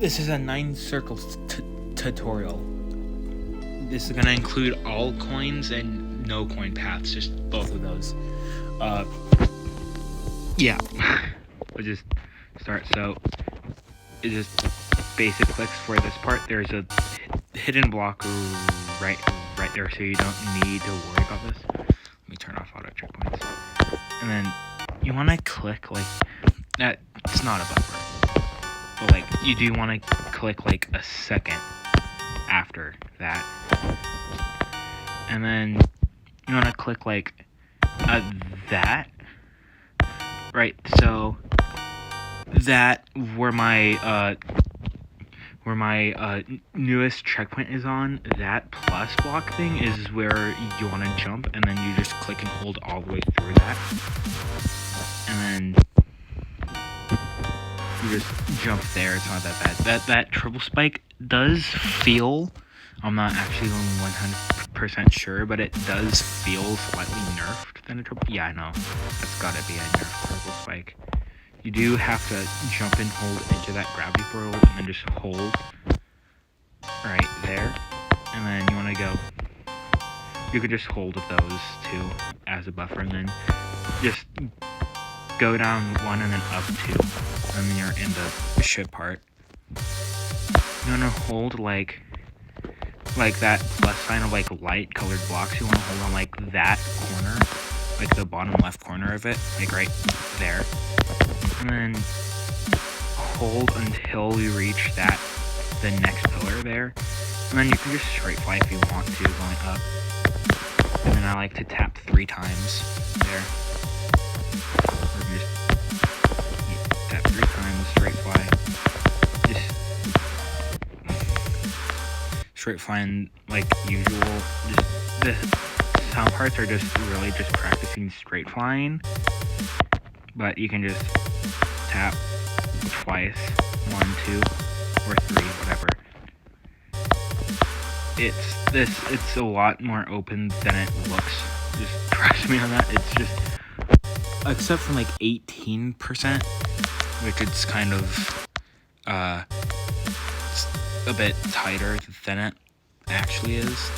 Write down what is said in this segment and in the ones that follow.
This is a 9 circles tutorial. This is gonna include all coins and no coin paths, just both of those. Yeah. We'll just start. So it's just basic clicks for this part. There's a hidden block right there, so you don't need to worry about this. Let me turn off auto checkpoints. And then you want to click like that. It's not a buffer, but like you do want to click like a second after that, and then you want to click like that, right? So that where my newest checkpoint is on, that plus block thing is where you want to jump, and then you just click and hold all the way through that, and then you just jump there. It's not that bad. That triple spike does feel, I'm not actually 100% sure, but it does feel slightly nerfed than a triple. Yeah, I know. That's gotta be a nerfed triple spike. You do have to jump and hold into that gravity portal, and then just hold right there. And then you want to go. You could just hold those two as a buffer, and then just go down one and then up two. And then you're in the ship part. You want to hold like that plus sign of like light colored blocks. You want to hold on like that corner, like the bottom left corner of it, like right there. And then hold until you reach the next pillar there. And then you can just straight fly if you want to, going up. And then I like to tap 3 times there. Or just tap 3 times, straight fly. Just straight flying like usual. Just some parts are just really just practicing straight flying. But you can just tap twice, 1, 2, or 3, whatever. It's a lot more open than it looks. Just trust me on that. It's just, except for like 18%, which it's kind of a bit tighter than it actually is,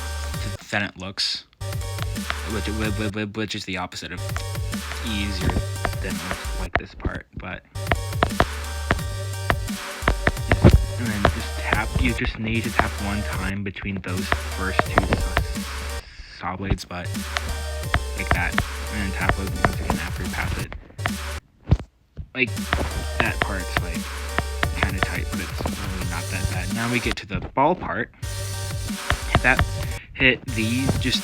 than it looks, which is the opposite of easier than like this part. But and then just tap. You just need to tap 1 time between those first 2 saw blades, but like that, and then tap it once again after you pass it. Like that part's like kind of tight, but it's really not that bad. Now we get to the ball part. Hit these. Just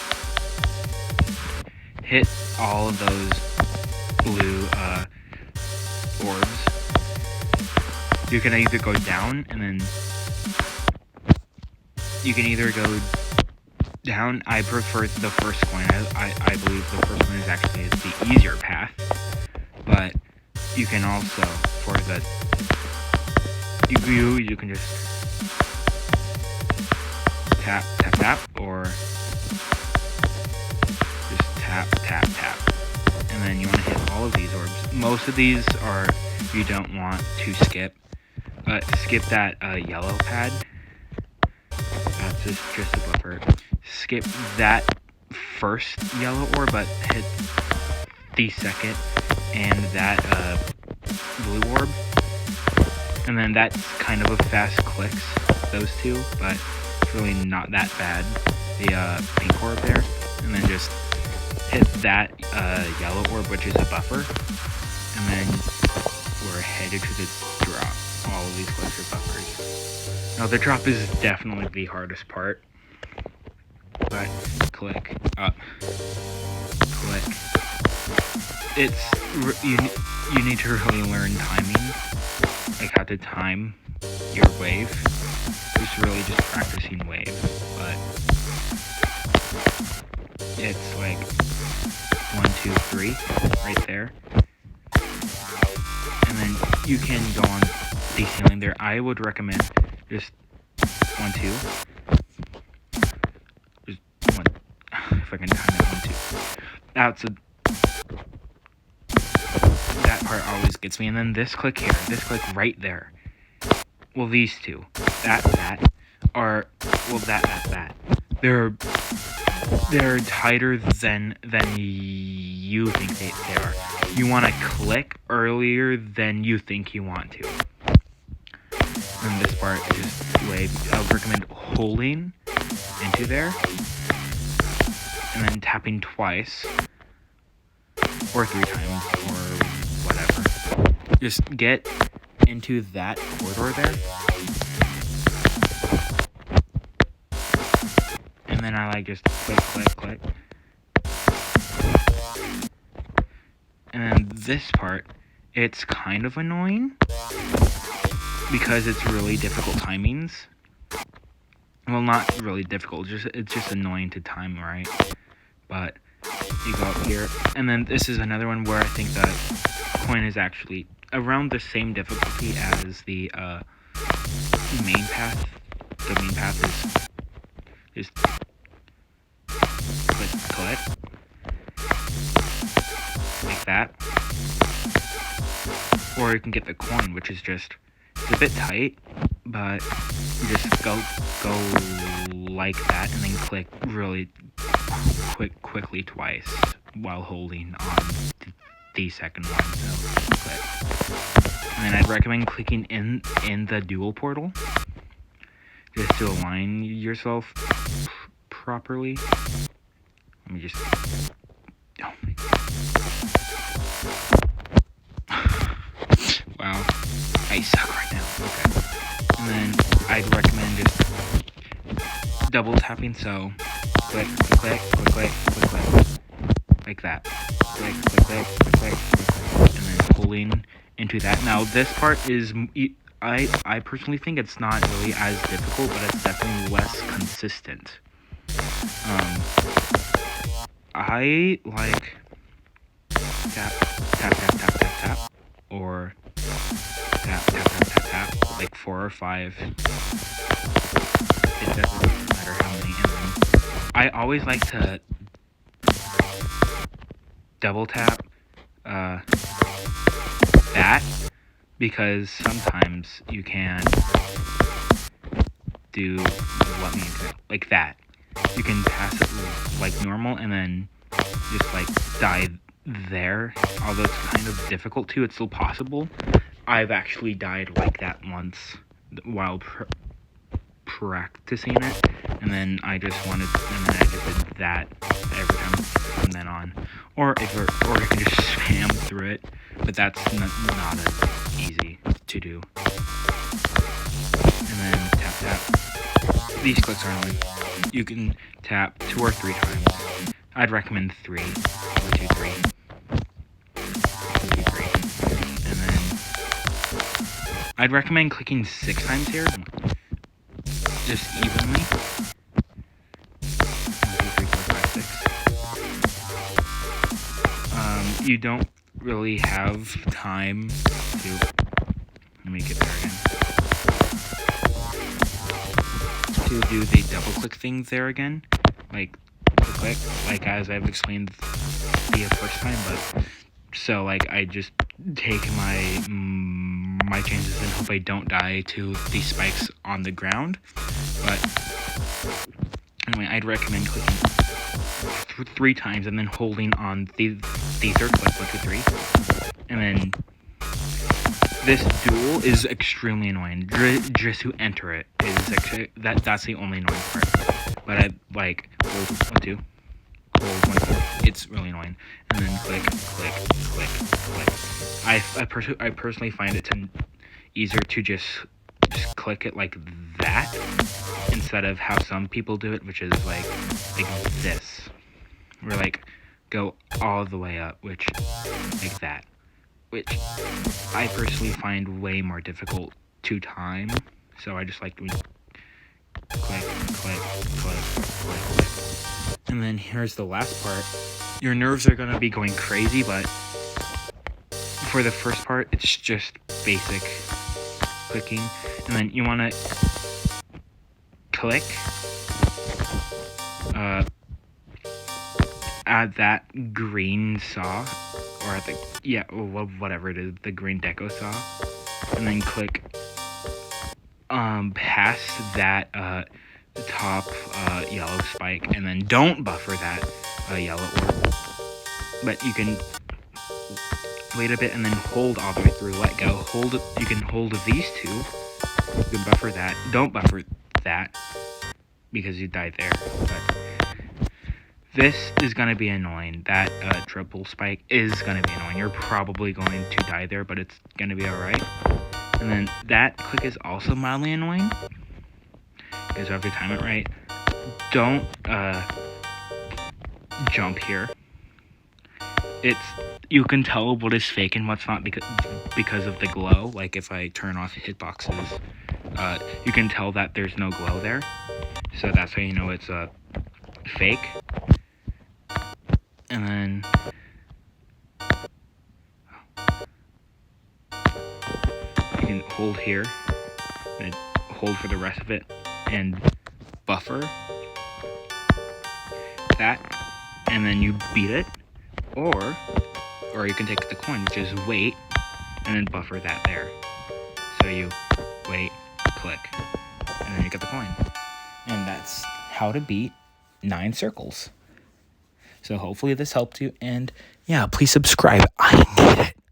hit all of those blue orbs. You can either go down, and then you can either go down. I prefer the first coin. I believe the first one is actually the easier path, but you can also, for the you can just tap, or just tap, and then you want to hit all of these orbs. Most of these are you don't want to skip. Skip that yellow pad. That's just a buffer. Skip that first yellow orb, but hit the second and that blue orb. And then that's kind of a fast clicks, those two, but it's really not that bad. The pink orb there, and then just hit that yellow orb, which is a buffer, and then we're headed to the drop. All of these clicks are buffers. Now the drop is definitely the hardest part, but click up, click. You need to really learn timing, like how to time your wave. It's really just practicing wave, but it's like 1, 2, 3 right there, and then you can go on the ceiling there. I would recommend just 1, 2. Just 1. If I can time it, 1, 2. That part always gets me. And then this click here, this click right there. well, these two, that, are, well, that. They're tighter than you think they are. You want to click earlier than you think you want to. And this part is just way, I would recommend holding into there, and then tapping twice, or 3 times, or whatever. Just get into that corridor there. And then I like just click. And then this part, it's kind of annoying because it's really difficult timings. Well, not really difficult, it's just annoying to time, right? But you go up here, and then this is another one where I think the coin is actually around the same difficulty as the main path. The main path is click, like that. Or you can get the coin, which is just, it's a bit tight, but you just go like that, and then click really quickly twice while holding on the second one. So click. And then I'd recommend clicking in the dual portal just to align yourself properly. Let me just, oh my God. Wow, I suck right now. Okay. And then I'd recommend just double tapping, so click, like that. Click, and then pulling into that. Now this part is, I personally think it's not really as difficult, but it's definitely less consistent. I like tap, or tap, like 4 or 5. It doesn't matter how many. And then I always like to double tap that, because sometimes you can do, let me like that. You can pass it like normal and then just like die there. Although it's kind of difficult too, it's still possible. I've actually died like that once while practicing it, and then I just did that every time from then on. Or you can just spam through it, but that's not as easy to do. And then tap. These clicks are annoying. You can tap 2 or 3 times. I'd recommend 3. 1, 2, 3. 1, 2, 3. And then I'd recommend clicking 6 times here, just evenly. 1, 2, 3, 4, 5, 6. You don't really have time to, let me get there again, to do the double click thing there again, like click, like as I've explained the first time. But so like I just take my chances and hope I don't die to the spikes on the ground. But anyway, I'd recommend clicking 3 times and then holding on the third click, 1, 2, 3, and then this duel is extremely annoying. Just to enter it is actually, that's the only annoying part. But I like hold 1, 2, hold 1, 2. It's really annoying. And then click. I personally find it easier to just click it like that instead of how some people do it, which is like this. Or like go all the way up, which like that. Which I personally find way more difficult to time. So I just like to click. And then here's the last part. Your nerves are gonna be going crazy, but for the first part, it's just basic clicking. And then you wanna click, add that green saw, or at the, yeah, whatever it is, the green deco saw, and then click past that top yellow spike, and then don't buffer that yellow orb. But you can wait a bit and then hold all the way through. Let go. Hold. You can hold these two. You can buffer that. Don't buffer that because you died there. But this is gonna be annoying. That triple spike is gonna be annoying. You're probably going to die there, but it's gonna be alright. And then that click is also mildly annoying because you have to time it right. Don't jump here. You can tell what is fake and what's not because of the glow. Like if I turn off hitboxes, you can tell that there's no glow there. So that's how you know it's fake. And then you can hold here and hold for the rest of it and buffer that, and then you beat it. Or you can take the coin, which is wait, and then buffer that there. So you wait, click, and then you get the coin. And that's how to beat 9 circles. So hopefully this helped you, and yeah, please subscribe. I need it.